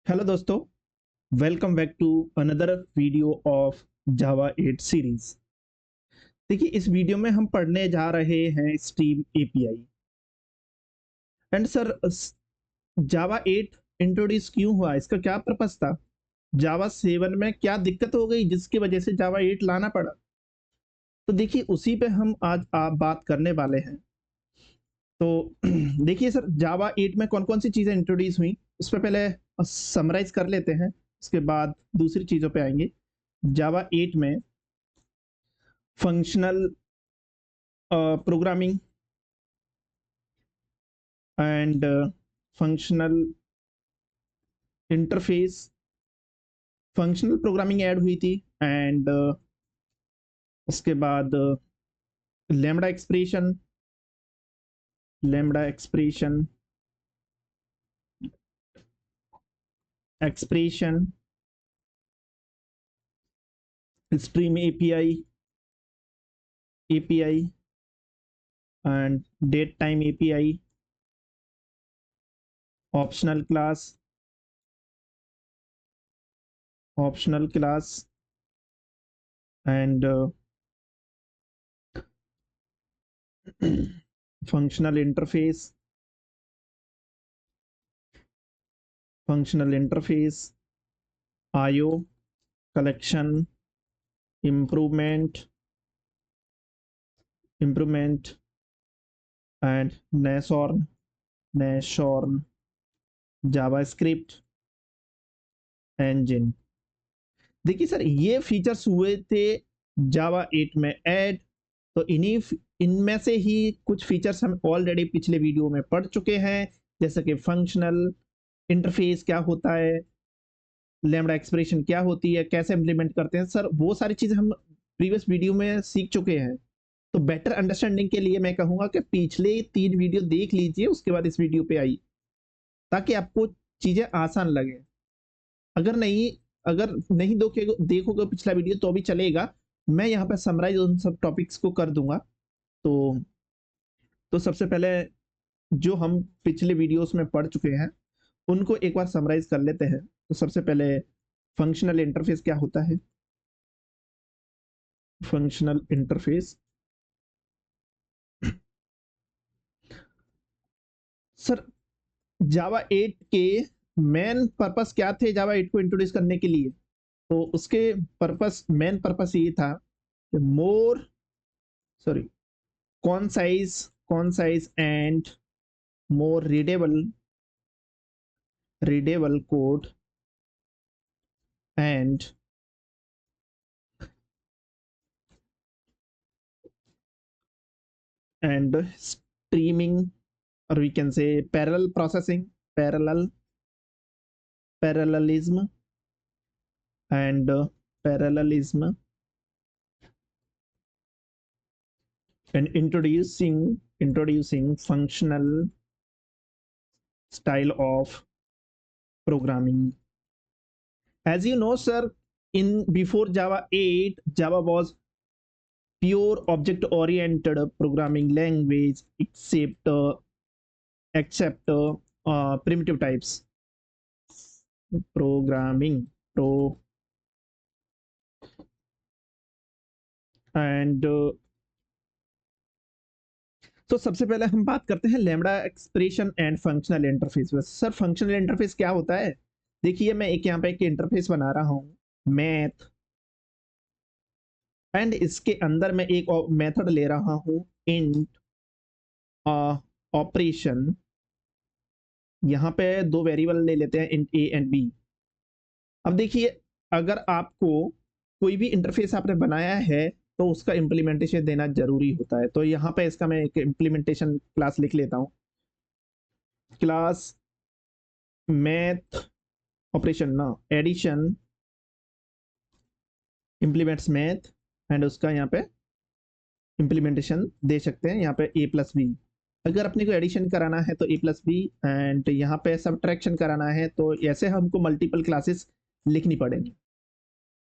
Hello दोस्तों, welcome back to another video of Java 8 series. देखिए, इस वीडियो में हम पढ़ने जा रहे हैं stream API. And sir, Java 8 introduce क्यों हुआ, इसका क्या पर्पस था? जावा 7 में क्या दिक्कत हो गई जिसकी वजह से जावा 8 लाना पड़ा? तो देखिए, उसी पे हम आज आप बात करने वाले हैं। तो देखिए सर, जावा 8 में कौन कौन सी चीज़ें इंट्रोड्यूस हुई, उस पर पहले समराइज कर लेते हैं, उसके बाद दूसरी चीज़ों पे आएंगे। जावा 8 में functional programming and functional interface, functional programming add हुई थी। एंड उसके बाद lambda expression, lambda expression expression stream API, API and date time API, optional class, optional class and functional interface, functional interface, IO collection, improvement, improvement and Nashorn, Nashorn JavaScript engine. देखिए sir, ये features हुए थे जावा 8 में add. तो इनमें से ही कुछ features हम ऑलरेडी पिछले वीडियो में पढ़ चुके हैं, जैसे कि फंक्शनल इंटरफेस क्या होता है, लैम्बडा एक्सप्रेशन क्या होती है, कैसे इंप्लीमेंट करते हैं। सर, वो सारी चीजें हम प्रीवियस वीडियो में सीख चुके हैं। तो बेटर अंडरस्टैंडिंग के लिए मैं कहूंगा कि पिछले 3 वीडियो देख लीजिए, उसके बाद इस वीडियो पे आई, ताकि आपको चीजें आसान लगे। अगर नहीं अगर नहीं देखोगे पिछला वीडियो तो भी चलेगा, मैं यहाँ पे समराइज उन सब टॉपिक्स को कर दूंगा। तो सबसे पहले जो हम पिछले वीडियोस में पढ़ चुके हैं उनको एक बार समराइज कर लेते हैं। तो सबसे पहले फंक्शनल इंटरफेस क्या होता है? फंक्शनल इंटरफेस, सर, जावा 8 के मेन पर्पस क्या थे जावा 8 को इंट्रोड्यूस करने के लिए? तो उसके मेन पर्पस ये था कि more sorry concise and more readable code and streaming, or we can say parallel processing, parallel parallelism and parallelism, and introducing functional style of programming. As you know, sir, in before Java 8, Java was pure object oriented programming language, except primitive types programming pro and तो सबसे पहले हम बात करते हैं lambda expression and functional interface. Sir, functional interface क्या होता है? देखिए, मैं एक यहाँ पे एक इंटरफेस बना रहा हूँ, मैथ, एंड इसके अंदर मैं एक मेथड ले रहा हूँ, इंट ऑपरेशन। यहाँ पे 2 वेरिएबल ले लेते हैं, इंट ए एंड बी। अब देखिए, अगर आपको कोई भी इंटरफेस आपने बनाया है तो उसका इम्प्लीमेंटेशन देना जरूरी होता है। तो यहाँ पे इसका मैं एक इम्प्लीमेंटेशन क्लास लिख लेता हूँ, क्लास मैथ ऑपरेशन ना एडिशन इम्प्लीमेंट्स मैथ, एंड उसका यहाँ पे इम्प्लीमेंटेशन दे सकते हैं यहाँ पे ए प्लस बी। अगर अपने को एडिशन कराना है तो ए प्लस बी, एंड यहाँ पे सब्ट्रैक्शन कराना है तो ऐसे हमको मल्टीपल क्लासेस लिखनी पड़ेंगी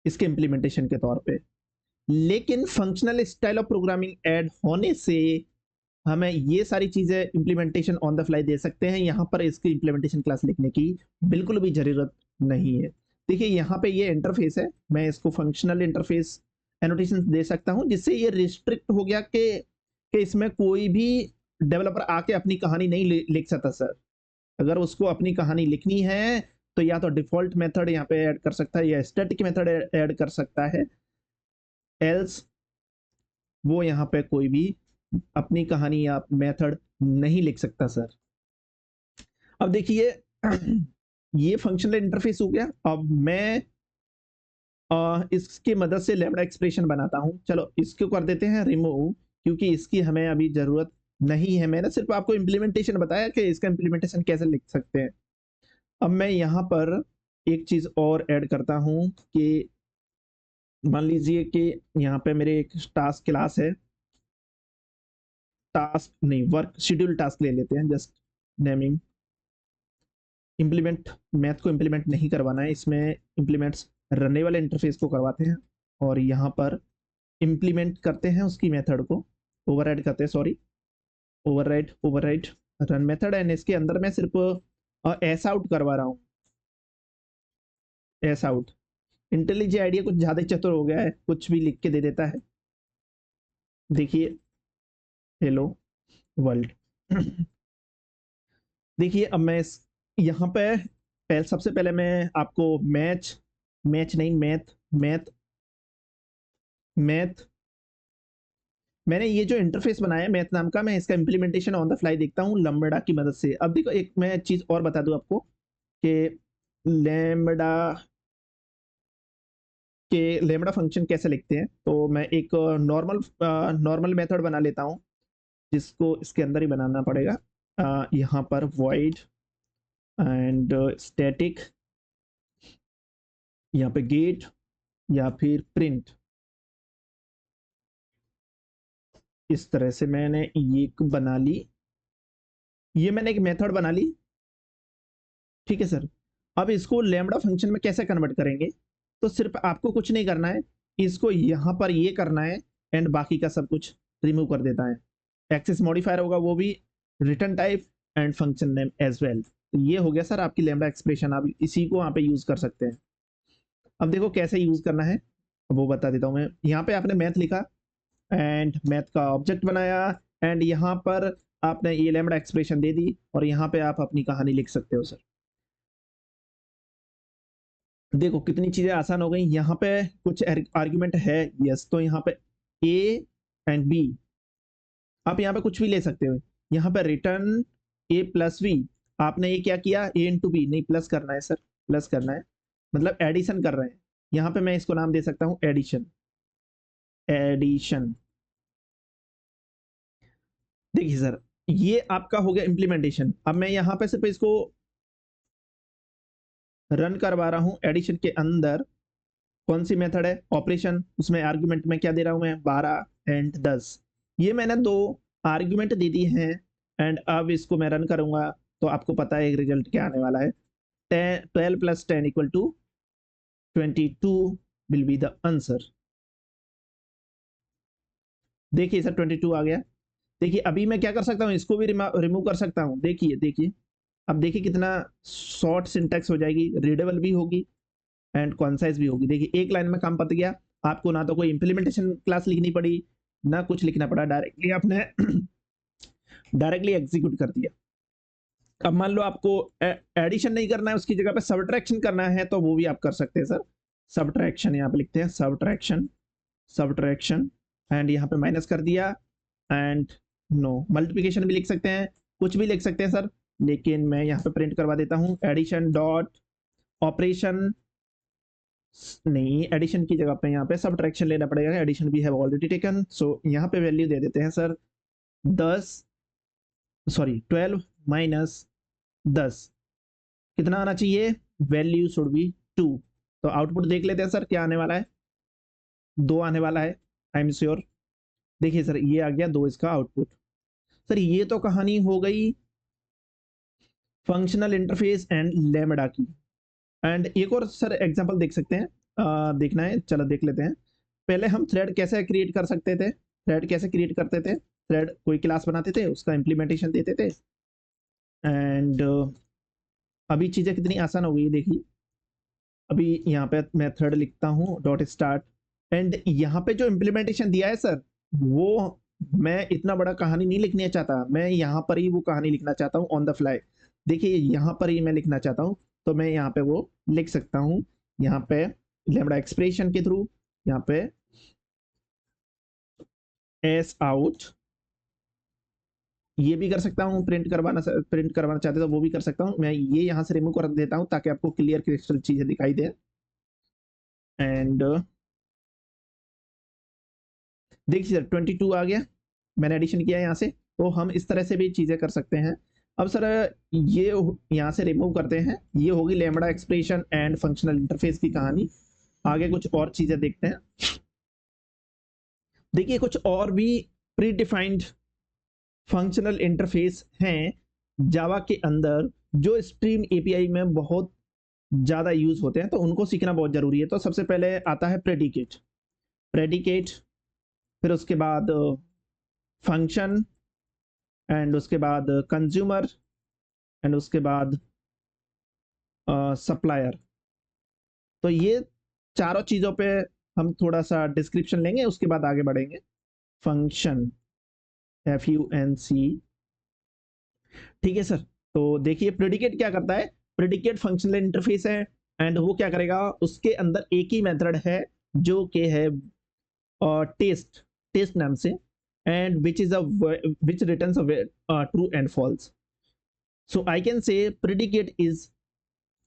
इसके इम्प्लीमेंटेशन के तौर पे। लेकिन functional style of programming add होने से हमें ये सारी चीजें इम्प्लीमेंटेशन ऑन द फ्लाई दे सकते हैं। यहाँ पर इसकी इम्प्लीमेंटेशन क्लास लिखने की बिल्कुल भी जरूरत नहीं है। देखिए यहाँ पे ये इंटरफेस है, मैं इसको फंक्शनल इंटरफेस एनोटेशन दे सकता हूँ, जिससे ये रिस्ट्रिक्ट हो गया कि इसमें कोई भी डेवलपर आके अपनी कहानी नहीं लिख सकता सर। अगर उसको अपनी कहानी लिखनी है तो या तो डिफॉल्ट मेथड यहाँ पे ऐड कर सकता है या स्टैटिक मेथड ऐड कर सकता है, एल्स वो यहाँ पे कोई भी अपनी कहानी या मेथड नहीं लिख सकता सर। अब देखिए ये फंक्शनल इंटरफेस हो गया। अब मैं इसकी मदद से लैम्ब्डा एक्सप्रेशन बनाता हूं। चलो इसको कर देते हैं रिमूव, क्योंकि इसकी हमें अभी जरूरत नहीं है। मैंने सिर्फ आपको इम्प्लीमेंटेशन बताया कि इसका इम्प्लीमेंटेशन कैसे लिख सकते हैं। अब मैं यहाँ पर एक चीज और ऐड करता हूं कि मान लीजिए कि यहाँ पे मेरे एक टास्क क्लास है, टास्क नहीं वर्क शेड्यूल टास्क ले लेते हैं, जस्ट नेमिंग। इम्प्लीमेंट मैथ को इम्प्लीमेंट नहीं करवाना है इसमें, इम्प्लीमेंट्स रनने वाले इंटरफेस को करवाते हैं और यहाँ पर इम्प्लीमेंट करते हैं उसकी मेथड को, ओवरराइड करते हैं, sorry override override run method. And इसके अंदर मैं सिर्फ एस आउट करवा रहा हूँ, एस आउट। इंटेलिजेंट आइडिया कुछ ज्यादा चतुर हो गया है, कुछ भी लिख के दे देता है। देखिए हेलो वर्ल्ड देखिए अब मैं यहाँ पे सबसे पहले मैं आपको मैच मैच नहीं मैथ मैथ मैथ मैंने ये जो इंटरफेस बनाया है मैथ नाम का, मैं इसका इम्प्लीमेंटेशन ऑन द फ्लाई देखता हूँ लैम्ब्डा की मदद से। अब देखो एक मैं चीज और बता दूं आपको कि लैम्ब्डा लैम्ब्डा फंक्शन कैसे लिखते हैं। तो मैं एक नॉर्मल मेथड बना लेता हूँ, जिसको इसके अंदर ही बनाना पड़ेगा। यहाँ पर void एंड स्टैटिक, यहाँ पे गेट या फिर प्रिंट। इस तरह से मैंने ये बना ली, ये मैंने एक मेथड बना ली, ठीक है सर। अब इसको लैम्ब्डा फंक्शन में कैसे कन्वर्ट करेंगे, तो सिर्फ आपको कुछ नहीं करना है, इसको यहाँ पर ये करना है एंड बाकी का सब कुछ रिमूव कर देता है। एक्सेस मॉडिफायर होगा वो भी, return type and function name as well. तो ये हो गया सर आपकी लैम्ब्डा एक्सप्रेशन, आप इसी को वहाँ पे यूज कर सकते हैं। अब देखो कैसे यूज करना है, अब वो बता देता हूँ मैं। यहाँ पे आपने मैथ लिखा एंड मैथ का ऑब्जेक्ट बनाया एंड यहाँ पर आपने ये लैम्ब्डा एक्सप्रेशन दे दी और यहाँ पे आप अपनी कहानी लिख सकते हो सर। देखो कितनी चीजें आसान हो गई। यहाँ पे कुछ आर्ग्यूमेंट है, यस, तो यहाँ पे ए एंड बी, आप यहाँ पे कुछ भी ले सकते हो। यहाँ पे रिटर्न ए प्लस बी, आपने ये क्या किया, ए इंटू बी, नहीं प्लस करना है सर, प्लस करना है, मतलब एडिशन कर रहे हैं। यहाँ पे मैं इसको नाम दे सकता हूँ एडिशन, एडिशन। देखिए सर ये आपका हो गया इम्प्लीमेंटेशन। अब मैं यहाँ पे सिर्फ इसको रन करवा रहा हूँ। एडिशन के अंदर कौन सी मेथड है, ऑपरेशन, उसमें आर्गुमेंट में क्या दे रहा हूं मैं, 12 एंड 10। ये मैंने दो आर्गुमेंट दे दी हैं एंड अब इसको मैं रन करूंगा तो आपको पता है रिजल्ट क्या आने वाला है। 12 plus 10 equal to 22 will be the answer. देखिए सर 22 आ गया। देखिए अभी मैं क्या कर सकता हूँ, इसको भी रिमूव कर सकता हूँ। देखिए देखिए अब देखिए कितना शॉर्ट सिंटेक्स हो जाएगी, रीडेबल भी होगी एंड कॉन्साइज भी होगी। देखिए एक लाइन में काम पत गया, आपको ना तो कोई इंप्लीमेंटेशन क्लास लिखनी पड़ी ना कुछ लिखना पड़ा, डायरेक्टली आपने डायरेक्टली एग्जीक्यूट कर दिया। अब मान लो आपको एडिशन नहीं करना है, उसकी जगह पे सबट्रैक्शन करना है तो वो भी आप कर सकते हैं सर। सबट्रैक्शन यहाँ पे लिखते हैं, सबट्रैक्शन सबट्रैक्शन एंड यहाँ पे माइनस कर दिया एंड नो, मल्टीप्लिकेशन भी लिख सकते हैं, कुछ भी लिख सकते हैं सर, लेकिन मैं यहाँ पे प्रिंट करवा देता हूँ एडिशन डॉट ऑपरेशन। नहीं, एडिशन की जगह पे यहाँ पे सबट्रैक्शन लेना पड़ेगा, एडिशन भी है ऑलरेडी टेकन। सो यहाँ पे वैल्यू दे देते हैं सर 10, सॉरी 12 माइनस 10, कितना आना चाहिए, वैल्यू शुड बी 2। तो आउटपुट देख लेते हैं सर क्या आने वाला है, 2 आने वाला है, आई एम श्योर। देखिए सर ये आ गया 2 इसका आउटपुट। सर ये तो कहानी हो गई फंक्शनल इंटरफेस एंड लैम्ब्डा की। एंड एक और सर एग्जांपल देख सकते हैं, देखना है, चलो देख लेते हैं। पहले हम थ्रेड कैसे क्रिएट कर सकते थे, थ्रेड कैसे क्रिएट करते थे, थ्रेड कोई क्लास बनाते थे, उसका इम्प्लीमेंटेशन देते थे एंड अभी चीज़ें कितनी आसान हो गई देखिए। अभी यहाँ पे मेथड लिखता हूँ डॉट स्टार्ट, एंड यहाँ पे जो इम्प्लीमेंटेशन दिया है सर, वो मैं इतना बड़ा कहानी नहीं लिखना चाहता, मैं यहाँ पर ही वो कहानी लिखना चाहता हूँ ऑन द फ्लाई। देखिए यहाँ पर ही मैं लिखना चाहता हूँ, तो मैं यहाँ पे वो लिख सकता हूँ, यहाँ पे लैम्ब्डा एक्सप्रेशन के थ्रू, यहाँ पे एस आउट, ये भी कर सकता हूँ, प्रिंट करवाना चाहते तो वो भी कर सकता हूँ। मैं ये यहाँ से रिमूव कर देता हूँ ताकि आपको क्लियर क्रिस्टल चीजें दिखाई दे। एंड देखिए सर 22 आ गया, मैंने एडिशन किया यहाँ से, तो हम इस तरह से भी चीजें कर सकते हैं। अब सर ये यहाँ से रिमूव करते हैं, ये होगी lambda expression and functional interface की कहानी। आगे कुछ और चीजें देखते हैं। देखिए कुछ और भी प्री डिफाइंड फंक्शनल इंटरफेस हैं जावा के अंदर, जो स्ट्रीम एपीआई में बहुत ज़्यादा यूज होते हैं, तो उनको सीखना बहुत ज़रूरी है। तो सबसे पहले आता है प्रेडिकेट, प्रेडिकेट, फिर उसके बाद फंक्शन, एंड उसके बाद कंज्यूमर, एंड उसके बाद सप्लायर। तो ये चारों चीज़ों पे हम थोड़ा सा डिस्क्रिप्शन लेंगे, उसके बाद आगे बढ़ेंगे। फंक्शन, FUNC, ठीक है सर। तो देखिए प्रेडिकेट क्या करता है, प्रेडिकेट फंक्शनल इंटरफेस है, एंड वो क्या करेगा, उसके अंदर एक ही मेथड है जो कि है टेस्ट, टेस्ट नाम से, and which is a which returns a true and false. So I can say predicate is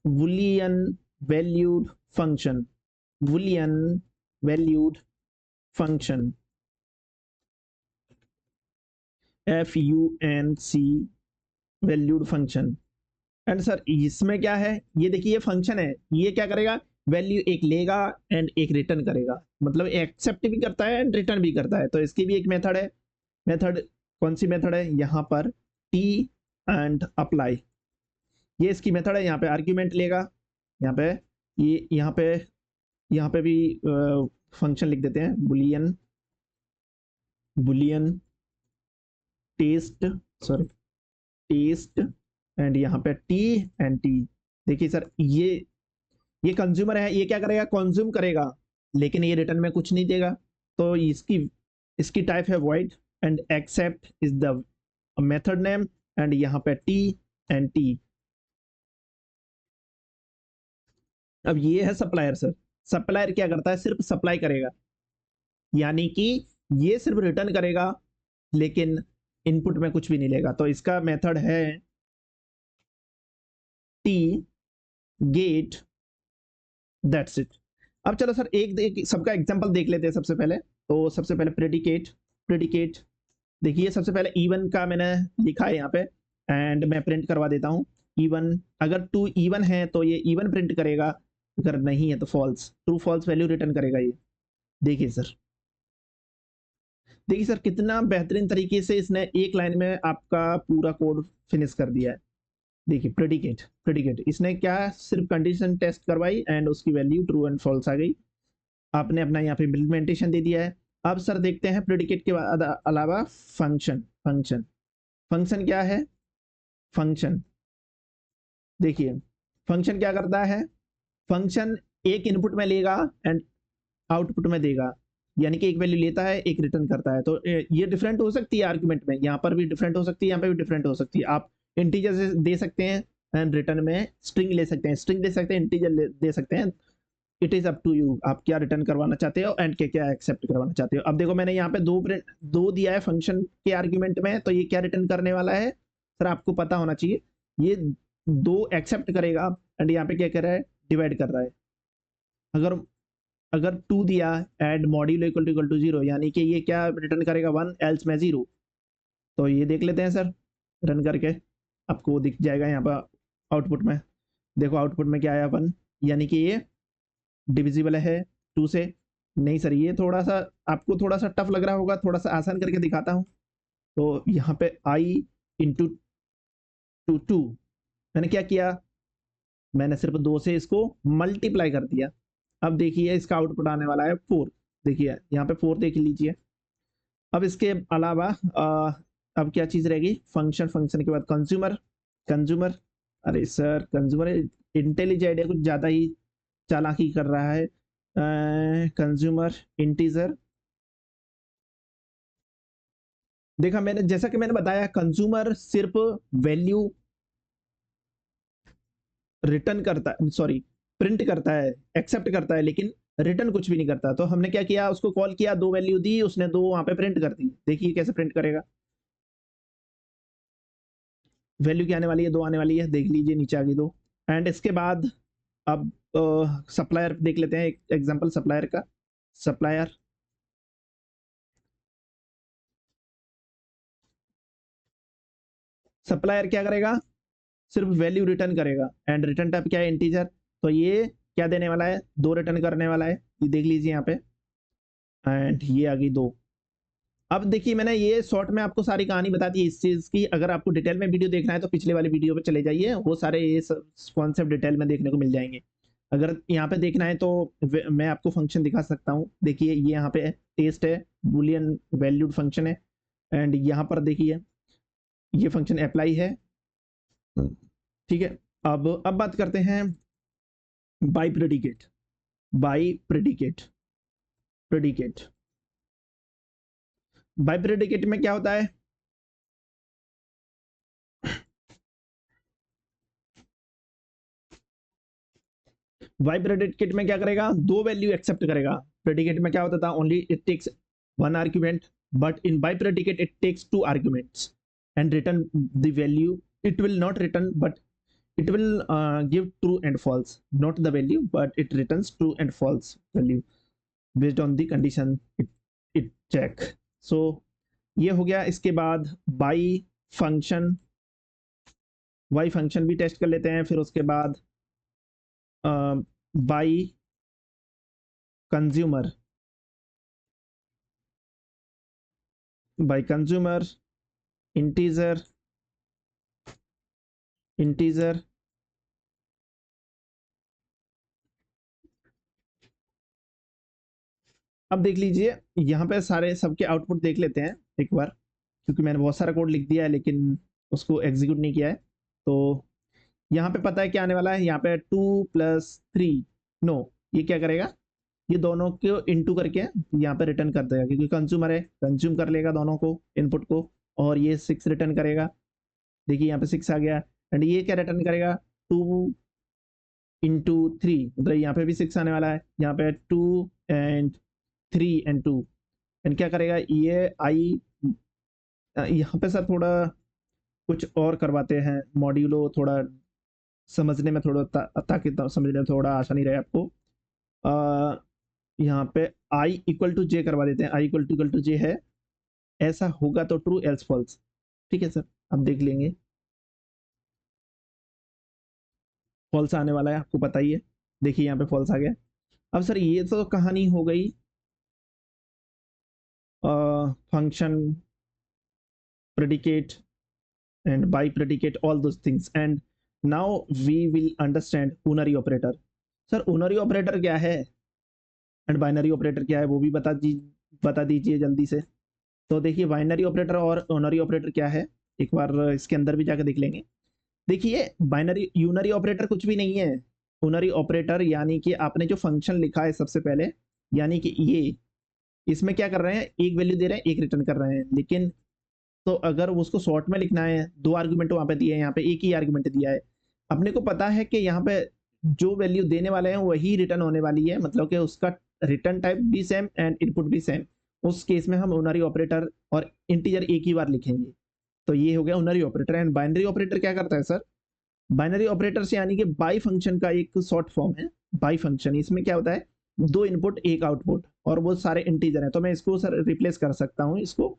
boolean valued function, boolean valued function, FUNC, valued function। And sir इसमें क्या है, ये देखिए ये फंक्शन है, ये क्या करेगा, वैल्यू एक लेगा एंड एक रिटर्न करेगा, मतलब एक्सेप्ट भी करता है एंड रिटर्न भी करता है। तो इसकी भी एक मेथड है। मेथड कौन सी मेथड है, यहाँ पर टी एंड अप्लाई, ये इसकी मेथड है। यहाँ पे आर्ग्यूमेंट लेगा, यहाँ पे ये यहाँ पे भी फंक्शन लिख देते हैं, boolean, boolean test, sorry test, and यहाँ पे टी एंड टी। देखिए सर ये कंज्यूमर है, ये क्या करेगा, कंज्यूम करेगा, लेकिन ये रिटर्न में कुछ नहीं देगा। तो इसकी इसकी टाइप है void, and accept is the method name, and यहाँ पे टी एंड टी। अब ये है सप्लायर सर, सप्लायर क्या करता है, सिर्फ सप्लाई करेगा, यानी कि ये सिर्फ रिटर्न करेगा लेकिन इनपुट में कुछ भी नहीं लेगा। तो इसका मेथड है टी गेट, दैट्स इट। अब चलो सर एक सबका एग्जांपल देख लेते हैं सबसे पहले। तो सबसे पहले प्रेडिकेट, प्रेडिकेट देखिए सबसे पहले इवन का मैंने लिखा है यहाँ पे, एंड मैं प्रिंट करवा देता हूँ इवन। अगर टू इवन है तो ये इवन प्रिंट करेगा, अगर नहीं है तो false, true false value return करेगा ये। देखिए सर, देखिए सर कितना बेहतरीन तरीके से इसने एक लाइन में आपका पूरा कोड फिनिश कर दिया है। देखिए प्रेडिकेट, प्रेडिकेट इसने क्या सिर्फ कंडीशन टेस्ट करवाई एंड उसकी वैल्यू ट्रू एंड फॉल्स आ गई, आपने अपना यहाँ पे इम्प्लीमेंटेशन दे दिया है। अब सर देखते हैं प्रेडिकेट के अलावा फंक्शन, फंक्शन, फंक्शन क्या है, फंक्शन देखिए फंक्शन क्या करता है, फंक्शन एक इनपुट में लेगा एंड आउटपुट में देगा, यानी कि एक वैल्यू लेता है एक रिटर्न करता है। तो ये डिफरेंट हो सकती है आर्गुमेंट में, यहाँ पर भी डिफरेंट हो सकती है, यहाँ पे भी डिफरेंट हो सकती है। आप इंटीजर से दे सकते हैं एंड रिटर्न में स्ट्रिंग ले सकते हैं, स्ट्रिंग दे सकते हैं, इंटीजर दे सकते हैं। It is up to you, आप क्या रिटर्न करवाना चाहते हो एंड क्या एक्सेप्ट करवाना चाहते हो। अब देखो मैंने यहाँ पे दो दिया है फंक्शन के आर्ग्यूमेंट में, तो ये क्या रिटर्न करने वाला है सर, आपको पता होना चाहिए। ये दो एक्सेप्ट करेगा एंड यहाँ पे क्या कर रहा है, डिवाइड कर रहा है। अगर अगर टू दिया एड मॉड्यूलो इक्वल टू जीरो, यानी कि ये क्या रिटर्न करेगा, वन, एल्स में जीरो। तो ये देख लेते हैं सर रन करके, आपको दिख जाएगा यहाँ पर आउटपुट में। देखो आउटपुट में क्या आया, वन, यानी कि ये डिविजिबल है टू से। नहीं सर ये थोड़ा सा आपको थोड़ा सा टफ लग रहा होगा, थोड़ा सा आसान करके दिखाता हूँ। तो यहाँ पे आई इंटू टू टू, मैंने क्या किया, मैंने सिर्फ दो से इसको मल्टीप्लाई कर दिया। अब देखिए इसका आउटपुट आने वाला है फोर, देखिए यहाँ पे फोर देख लीजिए। अब इसके अलावा अब क्या चीज रहेगी, फंक्शन, फंक्शन के बाद कंज्यूमर, कंज्यूमर, अरे सर कंज्यूमर इंटेलिजेंट है कुछ ज्यादा ही, चालाकी कर रहा है। कंज्यूमर इंटीजर, देखा मैंने, जैसा कि मैंने बताया कंज्यूमर सिर्फ वैल्यू रिटर्न करता है, सॉरी प्रिंट करता है, एक्सेप्ट करता है, लेकिन रिटर्न कुछ भी नहीं करता। तो हमने क्या किया, उसको कॉल किया, दो वैल्यू दी, उसने दो वहां पे प्रिंट कर दी। देखिए कैसे प्रिंट करेगा, वैल्यू क्या आने वाली है, दो आने वाली है, देख लीजिए नीचे आ गई दो। एंड इसके बाद अब सप्लायर देख लेते हैं, एक एग्जांपल सप्लायर का। सप्लायर, सप्लायर क्या करेगा, सिर्फ वैल्यू रिटर्न करेगा, एंड रिटर्न टाइप क्या है, इंटीजर। तो ये क्या देने वाला है, दो रिटर्न करने वाला है, ये देख लीजिए यहाँ पे। एंड ये आ गई दो। अब देखिए मैंने ये शॉर्ट में आपको सारी कहानी बता दी इस चीज की। अगर आपको डिटेल में वीडियो देखना है तो पिछले वाली वीडियो पे चले जाइए, वो सारे ये कॉन्सेप्ट डिटेल में देखने को मिल जाएंगे। अगर यहाँ पे देखना है तो मैं आपको फंक्शन दिखा सकता हूँ। देखिए ये यहाँ पे टेस्ट है, बुलियन वैल्यूड फंक्शन है। एंड यहाँ पर देखिए ये फंक्शन अप्लाई है, ठीक है। अब बात करते हैं by predicate. By predicate, predicate by predicate में क्या होता है, वाई प्रेडिकेट में क्या करेगा, दो वैल्यू एक्सेप्ट करेगा। प्रेडिकेट में क्या होता था, only it takes one argument, but in BiPredicate it takes two arguments and return the value. It will not return, but it will give true and false, not the value, but it returns true and false value based on the condition it check. So ये हो गया। इसके बाद by function, Y function भी test कर लेते हैं। फिर उसके बाद by consumer, by consumer integer, integer अब देख लीजिए यहाँ पे सारे सबके आउटपुट देख लेते हैं एक बार, क्योंकि मैंने बहुत सारा कोड लिख दिया है लेकिन उसको एग्जीक्यूट नहीं किया है। तो यहाँ पे पता है क्या आने वाला है, यहाँ पे 2 + 3, नो, ये क्या करेगा, ये दोनों को इनटू करके यहाँ पे रिटर्न कर देगा, क्योंकि कंज्यूमर है, कंज्यूम कर लेगा दोनों को, इनपुट को। और ये 6 रिटर्न करेगा, देखिए यहाँ पे 6 आ गया। एंड ये क्या रिटर्न करेगा, 2 × 3, मतलब यहाँ पे भी 6 आने वाला है। यहाँ पे 2 & 3 & 2, एंड क्या करेगा ये आई। यहाँ पे सर थोड़ा कुछ और करवाते हैं, मॉड्यूलो थोड़ा समझने में थोड़ा ताकि समझने में थोड़ा आसानी रहे आपको। यहाँ पे आई इक्वल टू जे करवा देते हैं, आई इक्वल टू जे है, ऐसा होगा तो ट्रू एल्स फॉल्स। ठीक है सर, अब देख लेंगे, फॉल्स आने वाला है, आपको पता ही है। देखिए यहाँ पे फॉल्स आ गया। अब सर ये तो कहानी हो गई function, predicate and BiPredicate, all those things. And now we will understand unary operator. Sir unary operator क्या है एंड बाइनरी ऑपरेटर क्या है, वो भी बता दीजिए जल्दी से। तो देखिए बाइनरी ऑपरेटर और ऊनरी ऑपरेटर क्या है, एक बार इसके अंदर भी जाकर देख लेंगे। देखिए बाइनरी यूनरी ऑपरेटर कुछ भी नहीं है। यूनरी ऑपरेटर यानी कि आपने जो फंक्शन लिखा है सबसे पहले, यानी कि ये, इसमें क्या कर रहे हैं, एक वैल्यू दे रहे हैं, एक रिटर्न कर रहे हैं। लेकिन तो अगर उसको शॉर्ट में लिखना है, दो आर्गुमेंट वहां पे दिए हैं, यहाँ पे एक ही आर्गुमेंट दिया है। अपने को पता है कि यहाँ पे जो वैल्यू देने वाले हैं वही रिटर्न होने वाली है, मतलब कि उसका रिटर्न टाइप भी सेम एंड इनपुट भी सेम। उस केस में हम यूनरी ऑपरेटर और इंटीजर एक ही बार लिखेंगे। तो ये हो गया unary operator. And binary operator क्या करता है सर, बाइनरी ऑपरेटर से यानी कि बाई फंक्शन का एक शॉर्ट फॉर्म है। बाई फंक्शन, इसमें क्या होता है, दो इनपुट एक आउटपुट, और वो सारे इंटीजर हैं। तो मैं इसको सर रिप्लेस कर सकता हूँ इसको,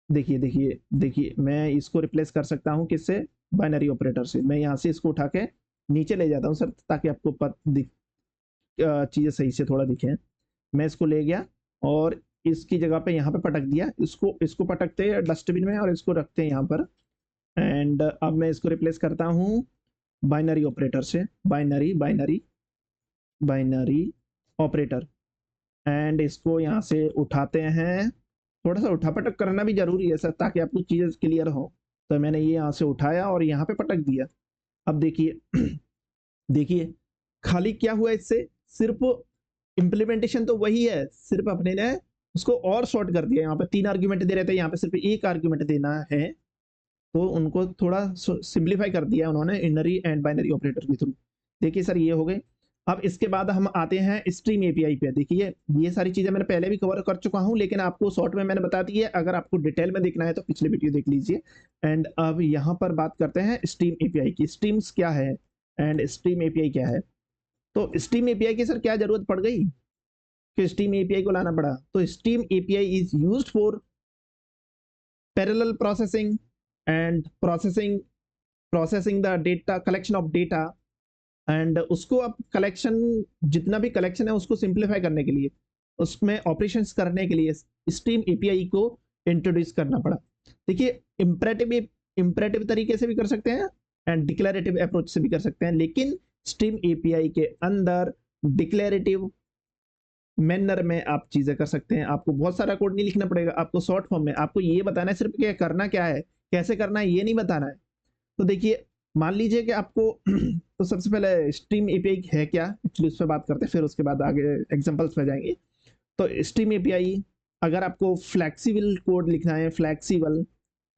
देखिए देखिए देखिए, मैं इसको रिप्लेस कर सकता हूँ किससे, बाइनरी ऑपरेटर से। मैं यहाँ से इसको उठा के नीचे ले जाता हूँ सर, ताकि आपको चीज़ें सही से थोड़ा दिखें। मैं इसको ले गया और इसकी जगह पे यहाँ पे पटक दिया, इसको इसको पटकते हैं डस्टबिन में और इसको रखते हैं यहाँ पर। एंड अब मैं इसको रिप्लेस करता हूँ बाइनरी ऑपरेटर से, binary binary binary operator. And इसको यहाँ से उठाते हैं, थोड़ा सा उठापटक करना भी जरूरी है सर, ताकि आपको चीज़ें क्लियर हो। तो मैंने ये यहाँ से उठाया और यहाँ पे पटक दिया। अब देखिए देखिए खाली क्या हुआ इससे, सिर्फ इम्प्लीमेंटेशन तो वही है, सिर्फ अपने ने उसको और शॉर्ट कर दिया। यहाँ पे 3 आर्ग्यूमेंट दे रहे थे, यहाँ पे सिर्फ एक आर्ग्यूमेंट देना है, तो उनको थोड़ा सिंप्लीफाई कर दिया उन्होंने इनरी एंड बाइनरी ऑपरेटर के थ्रू। देखिए सर ये हो गए। अब इसके बाद हम आते हैं स्ट्रीम एपीआई पे। देखिए ये सारी चीजें मैंने पहले भी कवर कर चुका हूं, लेकिन आपको शॉर्ट में मैंने बता दी है। अगर आपको डिटेल में देखना है तो पिछले वीडियो देख लीजिए। एंड अब यहाँ पर बात करते हैं स्ट्रीम एपीआई की। स्ट्रीम्स क्या है एंड स्ट्रीम एपीआई क्या है। तो स्ट्रीम एपीआई की सर क्या जरूरत पड़ गई कि स्ट्रीम एपीआई को लाना पड़ा। तो stream API is used for parallel processing and processing the data, collection of data, and उसको अब कलेक्शन, जितना भी कलेक्शन है उसको सिंप्लीफाई करने के लिए, उसमें ऑपरेशंस करने के लिए स्ट्रीम एपीआई को इंट्रोड्यूस करना पड़ा। देखिए इंपरेटिव तरीके से भी कर सकते हैं एंड डिक्लेरेटिव अप्रोच से भी कर सकते हैं, लेकिन स्ट्रीम एपीआई के अंदर डिक्लेरेटिव मैनर में आप चीजें कर सकते हैं। आपको बहुत सारा कोड नहीं लिखना पड़ेगा, आपको शॉर्ट फॉर्म में आपको ये बताना है सिर्फ क्या करना क्या है, कैसे करना है ये नहीं बताना है। तो देखिए मान लीजिए कि आपको तो सबसे पहले स्ट्रीम एपीआई है क्या, एक्चुअली उस पर बात करते हैं, फिर उसके बाद आगे एग्जांपल्स पे जाएंगे। तो स्ट्रीम एपीआई, अगर आपको फ्लैक्सिबल कोड लिखना है, फ्लैक्सिबल,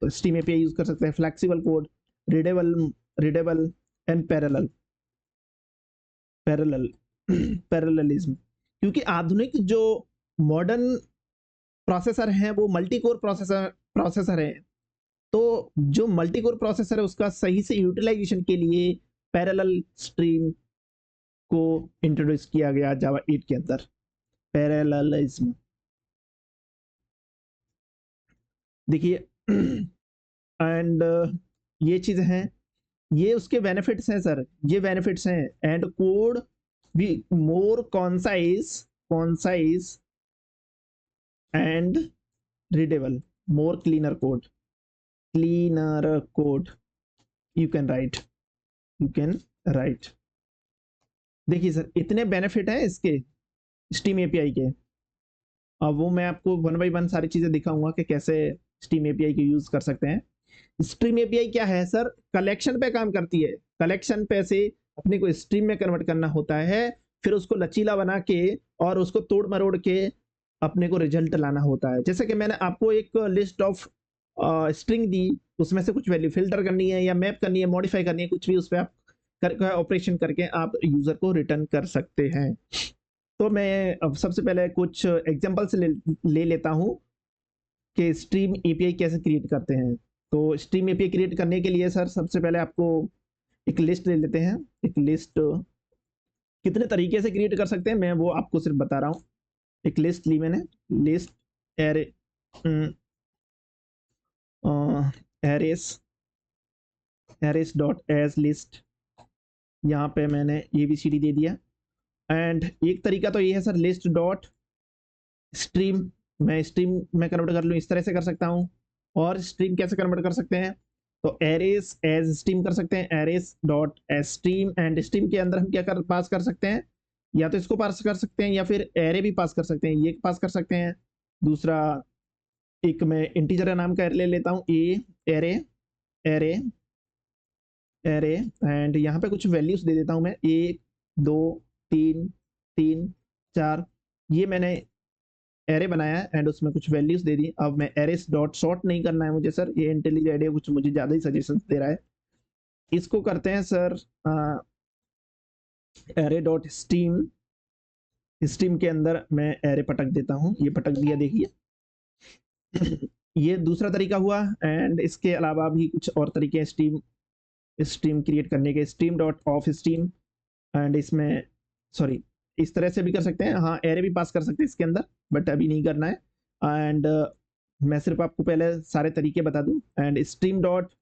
तो स्ट्रीम एपीआई यूज कर सकते हैं। Flexible code, readable readable and parallel, parallel parallelism. क्योंकि आधुनिक जो मॉडर्न प्रोसेसर हैं वो मल्टी कोर प्रोसेसर है। तो जो मल्टी कोर प्रोसेसर है उसका सही से यूटिलाइजेशन के लिए पैरेलल स्ट्रीम को इंट्रोड्यूस किया गया जावा 8 के अंदर, पैरेललिज्म। देखिए एंड ये चीजें हैं, ये उसके बेनिफिट्स हैं सर, ये बेनिफिट्स हैं। एंड कोड भी more concise and readable, more cleaner code you can write, you can write. देखिए सर इतने बेनिफिट हैं इसके स्टीम एपीआई के। अब वो मैं आपको वन बाई वन सारी चीजें दिखाऊंगा कि कैसे स्टीम एपीआई के यूज कर सकते हैं। स्ट्रीम एपीआई क्या है सर, कलेक्शन पे काम करती है। कलेक्शन पे से अपने को स्ट्रीम में कन्वर्ट करना होता है, फिर उसको लचीला बना के और उसको तोड़ मरोड़ के अपने को रिजल्ट लाना होता है। जैसे कि मैंने आपको एक लिस्ट ऑफ स्ट्रिंग दी, उसमें से कुछ वैल्यू फिल्टर करनी है या मैप करनी है, मॉडिफाई करनी है, कुछ भी उस पर आप ऑपरेशन करके आप यूजर को रिटर्न कर सकते हैं। तो मैं अब सबसे पहले कुछ एग्जांपल्स ले लेता हूं कि स्ट्रीम एपीआई कैसे क्रिएट करते हैं। तो स्ट्रीम एपीआई क्रिएट करने के लिए सर सबसे पहले आपको एक लिस्ट ले लेते हैं। एक लिस्ट कितने तरीके से क्रिएट कर सकते हैं मैं वो आपको सिर्फ बता रहा हूँ। एक लिस्ट ली मैंने, list array arrays arrays dot as list, यहाँ पे मैंने ABCD दे दिया। एंड एक तरीका तो ये है सर, लिस्ट डॉट स्ट्रीम, मैं स्ट्रीम में कन्वर्ट कर लूँ, इस तरह से कर सकता हूँ। और स्ट्रीम कैसे कन्वर्ट कर सकते हैं, तो एरेस एज स्ट्रीम कर सकते हैं, arrays dot as stream. And stream के अंदर हम क्या पास कर सकते हैं, या तो इसको पास कर सकते हैं या फिर एरे भी पास कर सकते हैं, ये पास कर सकते हैं। दूसरा एक मैं इंटीजर नाम का एरे ले लेता हूँ, एरे एरे एरे, एंड यहाँ पे कुछ वैल्यूज दे देता हूँ मैं, 1 2 3 3 4। ये मैंने एरे बनाया है एंड उसमें कुछ वैल्यूज दे दी। अब मैं एरेस डॉट सॉर्ट नहीं करना है मुझे सर, ये इंटेलिजेंट है, कुछ मुझे ज्यादा ही सजेशन दे रहा है। इसको करते हैं sir array dot stream, stream के अंदर मैं एरे पटक देता हूँ, ये पटक दिया देखिए। ये दूसरा तरीका हुआ। एंड इसके अलावा भी कुछ और तरीके हैं स्ट्रीम स्ट्रीम क्रिएट करने के, stream dot of stream. And इसमें सॉरी इस तरह से भी कर सकते हैं, हाँ एरे भी पास कर सकते हैं इसके अंदर, बट अभी नहीं करना है। एंड मैं सिर्फ आपको पहले सारे तरीके बता दूं। एंड स्ट्रीम डॉट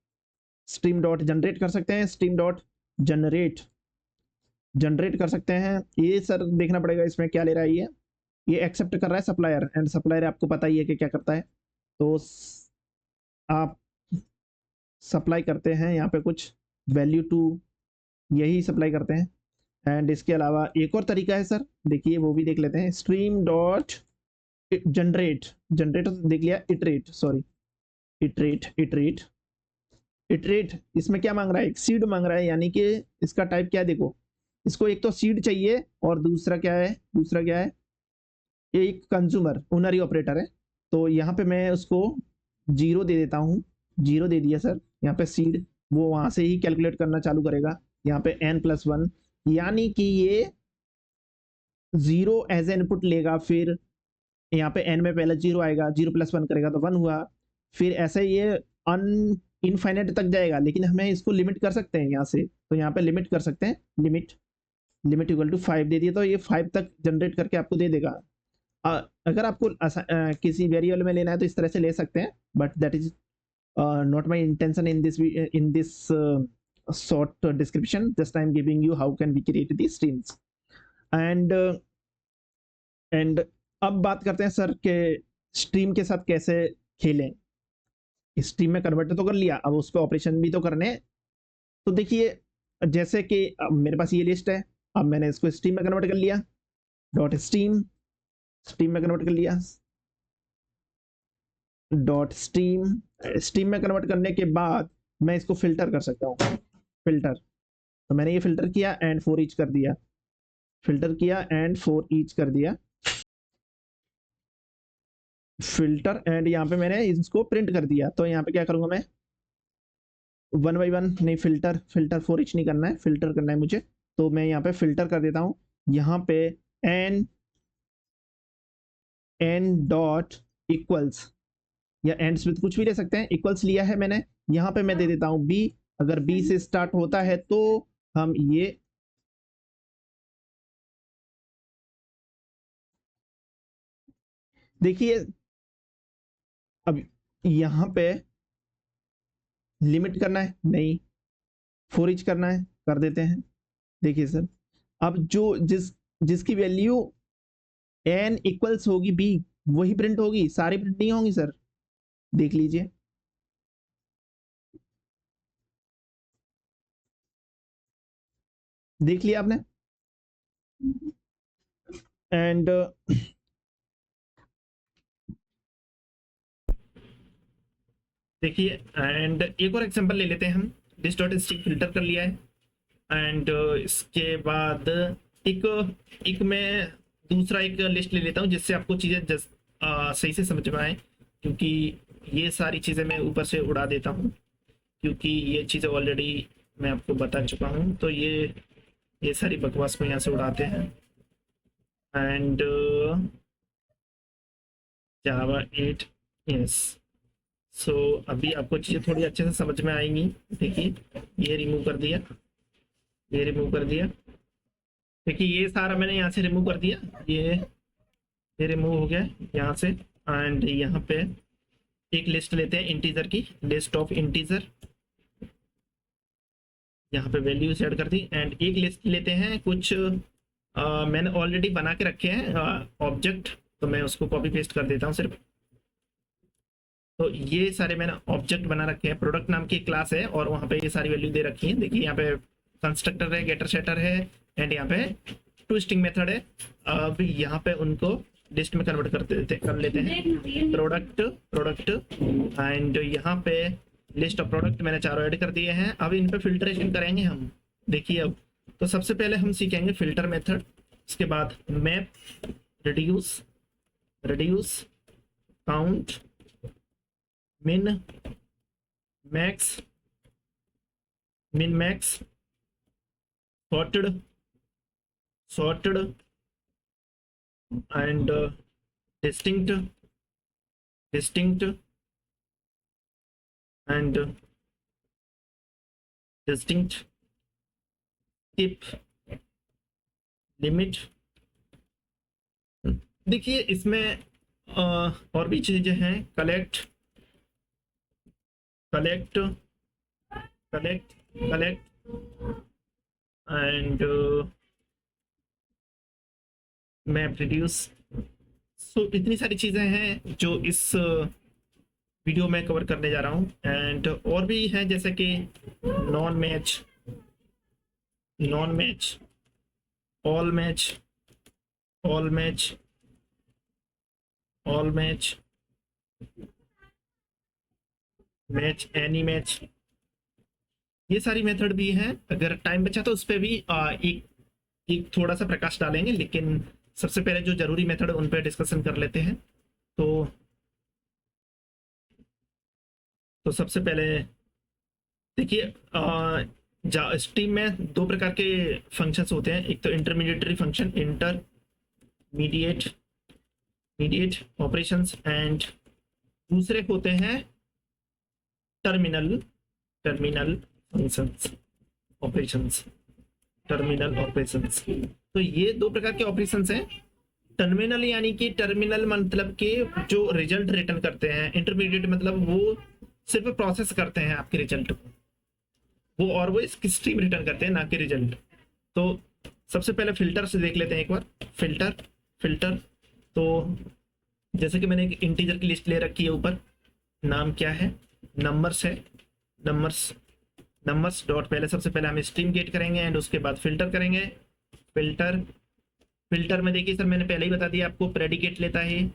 जनरेट कर सकते हैं, स्ट्रीम डॉट जनरेट जनरेट कर सकते हैं। ये सर देखना पड़ेगा इसमें क्या ले रहा है, ये एक्सेप्ट कर रहा है सप्लायर, एंड सप्लायर आपको पता ही है कि क्या करता है। तो आप सप्लाई करते हैं यहाँ पे कुछ वैल्यू टू, यही सप्लाई करते हैं। एंड इसके अलावा एक और तरीका है सर, देखिए वो भी देख लेते हैं, स्ट्रीम डॉट जनरेट, जनरेट देख लिया, iterate sorry iterate iterate iterate. इसमें क्या मांग रहा है, एक्सीड मांग रहा है, यानी कि इसका टाइप क्या है देखो, इसको एक तो सीड चाहिए और दूसरा क्या है, एक कंज्यूमर ओनरी ऑपरेटर है। तो यहाँ पे मैं उसको 0 दे देता हूँ, 0 दे दिया सर। यहाँ पे सीड वो वहां से ही कैलकुलेट करना चालू करेगा। यहाँ पे n+1 यानी कि ये 0 एज इनपुट लेगा, फिर यहाँ पे n में पहले 0 आएगा, 0+1 करेगा तो 1 हुआ, फिर ऐसे ये अन इनफाइनाइट तक जाएगा। लेकिन हमें इसको लिमिट कर सकते हैं यहाँ से, तो यहाँ पे लिमिट कर सकते हैं, लिमिट इक्वल टू 5 दे दिया तो ये 5 तक जनरेट करके आपको दे देगा। अगर आपको किसी वेरिएबल में लेना है तो इस तरह से ले सकते हैं, but that is not my intention in this short description. Just I am giving you how can we create the streams. And अब बात करते हैं सर के स्ट्रीम के साथ कैसे खेलें। स्ट्रीम में कन्वर्ट तो कर लिया, अब उस पर ऑपरेशन भी तो करने हैं। तो देखिए जैसे कि अब मेरे पास ये लिस्ट है, अब मैंने इसको स्ट्रीम में कन्वर्ट कर लिया, डॉट स्ट्रीम में कन्वर्ट कर लिया, डॉट स्ट्रीम में कन्वर्ट करने के बाद मैं इसको फिल्टर कर सकता हूँ, फिल्टर। तो मैंने ये फिल्टर किया एंड फॉर ईच कर दिया, फिल्टर एंड यहाँ पे मैंने इसको प्रिंट कर दिया। तो यहाँ पे क्या करूंगा मैं, 1 बाई 1 नहीं, फिल्टर फॉर ईच नहीं करना है, फिल्टर करना है मुझे। तो मैं यहाँ पे फिल्टर कर देता हूँ, यहाँ पे एन डॉट इक्वल्स या एंड्स विद कुछ भी ले सकते हैं, इक्वल्स लिया है मैंने। यहाँ पे मैं दे देता हूँ बी, अगर बी से स्टार्ट होता है तो हम ये देखिए, अब यहाँ पे लिमिट करना है नहीं, फॉर ईच करना है, कर देते हैं। देखिए सर, अब जो जिसकी वैल्यू एन इक्वल्स होगी बी वही प्रिंट होगी, सारी प्रिंट नहीं होंगी सर, देख लीजिए। देख लिया आपने। एंड देखिए, एंड एक और एग्जांपल ले लेते हैं हम। दिस डॉट स्ट्रिंग फिल्टर कर लिया है एंड इसके बाद एक एक मैं दूसरा एक लिस्ट ले लेता हूँ जिससे आपको चीज़ें सही से समझ में आए, क्योंकि ये सारी चीज़ें मैं ऊपर से उड़ा देता हूँ क्योंकि ये चीज़ें ऑलरेडी मैं आपको बता चुका हूँ। तो ये सारी बकवास को यहाँ से उड़ाते हैं एंड जावा 8 यस। सो अभी आपको चीज़ें थोड़ी अच्छे से समझ में आएंगी। देखिए ये रिमूव कर दिया, ये रिमूव कर दिया। देखिए ये सारा मैंने यहाँ से रिमूव कर दिया, ये रिमूव हो गया यहाँ से। एंड यहाँ पे एक लिस्ट लेते हैं इंटीजर की, लिस्ट ऑफ इंटीजर, यहाँ पे वैल्यू ऐड कर दी। एंड एक लिस्ट लेते हैं कुछ मैंने ऑलरेडी बना के रखे हैं ऑब्जेक्ट, तो मैं उसको कॉपी पेस्ट कर देता हूँ सिर्फ। तो ये सारे मैंने ऑब्जेक्ट बना रखे हैं, प्रोडक्ट नाम की क्लास है और वहाँ पे ये सारी वैल्यू दे रखी है। देखिए यहाँ पे कंस्ट्रक्टर है, गेटर सेटर है एंड यहाँ पे टू स्ट्रिंग मेथड है। अब यहाँ पे उनको लिस्ट में कन्वर्ट कर लेते हैं, प्रोडक्ट एंड यहाँ पे लिस्ट ऑफ प्रोडक्ट मैंने चारों ऐड कर दिए हैं। अब इन पे फिल्ट्रेशन करेंगे हम। देखिए अब तो सबसे पहले हम सीखेंगे फिल्टर मेथड, उसके बाद map, reduce, count, min max, sorted and distinct and distinct, skip, limit. देखिए इसमें और भी चीजें हैं, कलेक्ट एंड मैप, रिड्यूस। सो इतनी सारी चीज़ें हैं जो इस वीडियो में कवर करने जा रहा हूँ। एंड और भी हैं जैसे कि non match, all match, match any match, ये सारी मेथड भी हैं। अगर टाइम बचा तो उस पर भी एक एक थोड़ा सा प्रकाश डालेंगे, लेकिन सबसे पहले जो जरूरी मेथड उन पर डिस्कशन कर लेते हैं। तो सबसे पहले देखिए, स्ट्रीम में दो प्रकार के फंक्शंस होते हैं। एक तो intermediary function, intermediate mediate operations, and दूसरे होते हैं terminal functions operations, terminal operations. तो ये दो प्रकार के ऑपरेशंस हैं। टर्मिनल यानी कि टर्मिनल मतलब के जो रिजल्ट रिटर्न करते हैं, इंटरमीडिएट मतलब वो सिर्फ प्रोसेस करते हैं आपके रिजल्ट को, वो और वो इसकी स्ट्रीम रिटर्न करते हैं, ना कि रिजल्ट। तो सबसे पहले फिल्टर से देख लेते हैं एक बार। फिल्टर तो जैसे कि मैंने एक इंटीजर की लिस्ट ले रखी है, ऊपर नाम क्या है, नंबर्स है, नंबर्स डॉट, पहले सबसे पहले हम स्ट्रीम गेट करेंगे एंड उसके बाद फिल्टर करेंगे। फिल्टर में देखिए सर, मैंने पहले ही बता दिया आपको, प्रेडिकेट लेता है।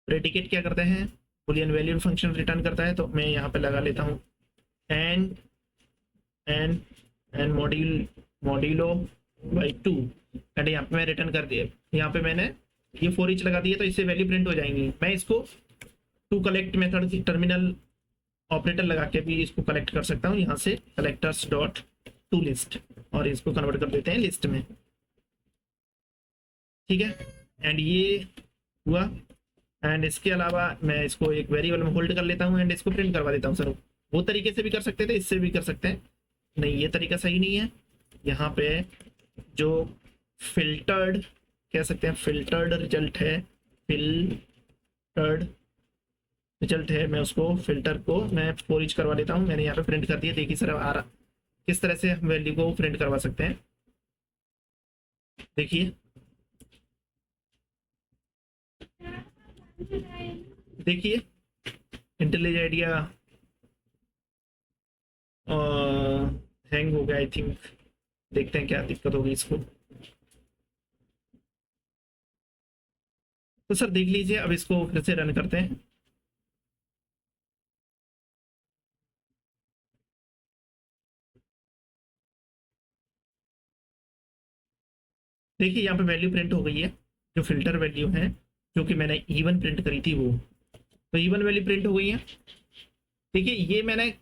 प्रेडिकेट क्या करते हैं, बूलियन वैल्यू फंक्शन रिटर्न करता है। तो मैं यहाँ पे लगा लेता हूँ एंड मॉड्यूलो बाई 2, एंड यहाँ पे मैं रिटर्न कर दिया। यहाँ पे मैंने ये फॉर ईच लगा दिया, तो इससे वैल्यू प्रिंट हो जाएंगी। मैं इसको टू कलेक्ट मेथड की टर्मिनल ऑपरेटर लगा के भी इसको कलेक्ट कर सकता हूँ, यहाँ से कलेक्टर्स डॉट टू लिस्ट, और इसको कन्वर्ट कर देते हैं लिस्ट में। ठीक है, एंड ये हुआ। एंड इसके अलावा मैं इसको एक वेरिएबल में होल्ड कर लेता हूँ एंड इसको प्रिंट करवा देता हूँ। सर वो तरीके से भी कर सकते थे, इससे भी कर सकते हैं। नहीं, ये तरीका सही नहीं है। यहाँ पे जो फिल्टर्ड कह सकते हैं, फिल्टर्ड रिजल्ट है, मैं उसको फिल्टर को मैं फॉर ईच करवा लेता हूँ। मैंने यहाँ पे प्रिंट कर दिया। देखिए सर आ रहा, किस तरह से हम वैल्यू को प्रिंट करवा सकते हैं। देखिए इंटेलिजेंट आइडिया हैंग हो गया आई थिंक। देखते हैं क्या दिक्कत होगी इसको। तो सर देख लीजिए, अब इसको फिर से रन करते हैं। देखिए यहाँ पे वैल्यू प्रिंट हो गई है, जो फिल्टर वैल्यू है, जो कि मैंने इवन प्रिंट करी थी वो, तो इवन वैल्यू प्रिंट हो गई है। देखिए ये मैंने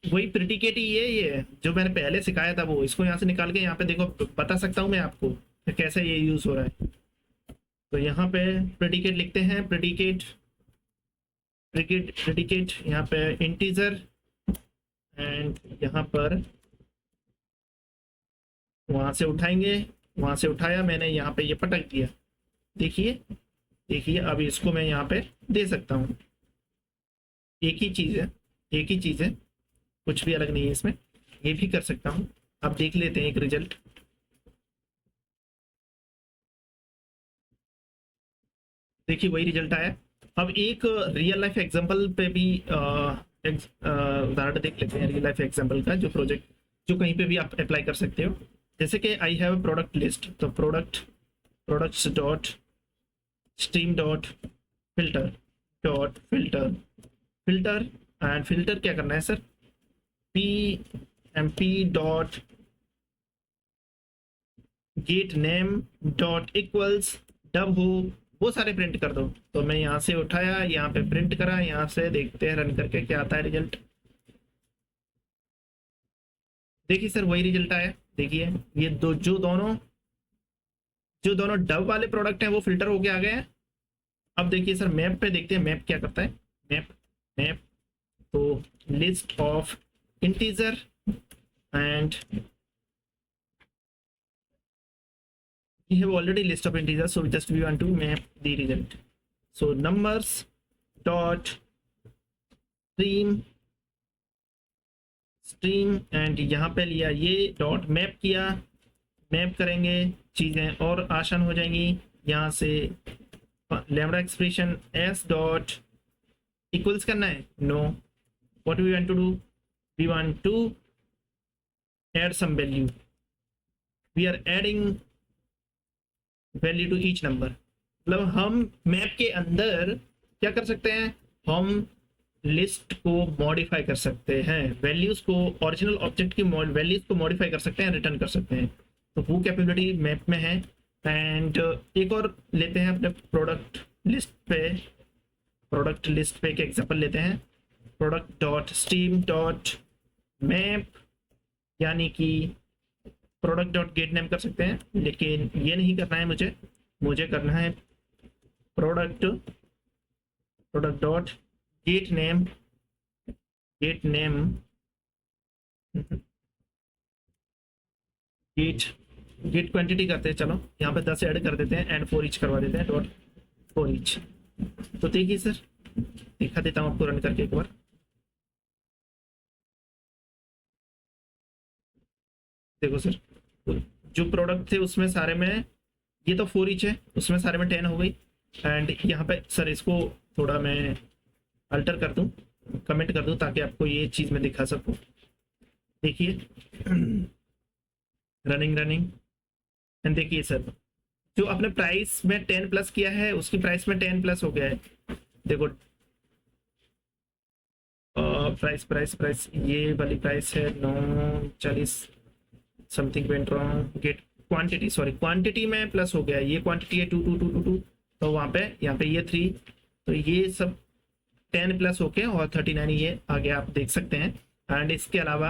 वही प्रेडिकेट ही है, ये जो मैंने पहले सिखाया था वो, इसको यहाँ से निकाल के यहाँ पे देखो बता सकता हूँ मैं आपको कि कैसे ये यूज हो रहा है। तो यहाँ पे प्रेडिकेट लिखते हैं, प्रेडिकेट यहाँ पे इंटीजर, एंड यहाँ पर वहां से उठाएंगे, वहां से उठाया मैंने, यहाँ पे ये पटक दिया। देखिए अब इसको मैं यहाँ पे दे सकता हूँ। एक ही चीज है, कुछ भी अलग नहीं है इसमें, ये भी कर सकता हूँ। अब देख लेते हैं एक रिजल्ट। देखिए वही रिजल्ट आया। अब एक रियल लाइफ एग्जांपल पे भी उदाहरण देख लेते हैं, रियल लाइफ एग्जांपल का, जो प्रोजेक्ट जो कहीं पे भी आप अप्लाई कर सकते हो। जैसे कि आई हैव प्रोडक्ट लिस्ट, तो products dot stream dot filter and filter क्या करना है sir, pmp dot gate name dot equals dub हो, वो सारे प्रिंट कर दो। तो मैं यहाँ से उठाया, यहाँ पे प्रिंट करा, यहाँ से देखते हैं रन करके क्या आता है रिजल्ट। देखिए सर वही रिजल्ट आया। देखिए ये जो दोनों डब वाले प्रोडक्ट हैं वो फिल्टर होके आ गए हैं। अब देखिए सर मैप पे देखते हैं, मैप क्या करता है। मैप तो list of integer and we have already list of integers, so just we want to map the result. So numbers dot stream and यहाँ पे लिया ये डॉट मैप किया, मैप करेंगे चीज़ें और आसान हो जाएंगी। यहाँ से lambda expression s dot equals करना है, no, what we want to do, we want to add some value, we are adding value to each number. मतलब हम मैप के अंदर क्या कर सकते हैं, हम लिस्ट को मॉडिफाई कर सकते हैं, वैल्यूज को, ओरिजिनल ऑब्जेक्ट की वैल्यूज को मॉडिफाई कर सकते हैं, रिटर्न कर सकते हैं। तो वो कैपेबिलिटी मैप में है। एंड एक और लेते हैं अपने प्रोडक्ट लिस्ट पे एक एग्जांपल लेते हैं, product dot stream dot map, यानी कि प्रोडक्ट डॉट गेट नेम कर सकते हैं, लेकिन ये नहीं करना है मुझे करना है product dot gate name gate quantity करते हैं। चलो यहाँ पे 10 ऐड कर देते हैं एंड फॉर ईच करवा देते हैं, डॉट फॉर ईच। तो देखिए सर, दिखा देता हूँ आपको रन करके एक बार। देखो सर, जो प्रोडक्ट थे उसमें सारे में, ये तो फॉर ईच है, उसमें सारे में 10 हो गई। एंड यहाँ पे सर इसको थोड़ा मैं अल्टर कर दूँ, कमेंट कर दूँ, ताकि आपको ये चीज़ मैं दिखा सकूँ। देखिए रनिंग एंड देखिए सर, जो आपने प्राइस में 10 प्लस किया है उसकी प्राइस में 10 प्लस हो गया है। देखो प्राइस ये वाली प्राइस है 940 something went wrong, get quantity में प्लस हो गया है। ये क्वांटिटी है 2222, तो वहाँ पे यहाँ पे ये 3, तो ये सब 10 प्लस होके और 39 ये आगे आप देख सकते हैं। एंड इसके अलावा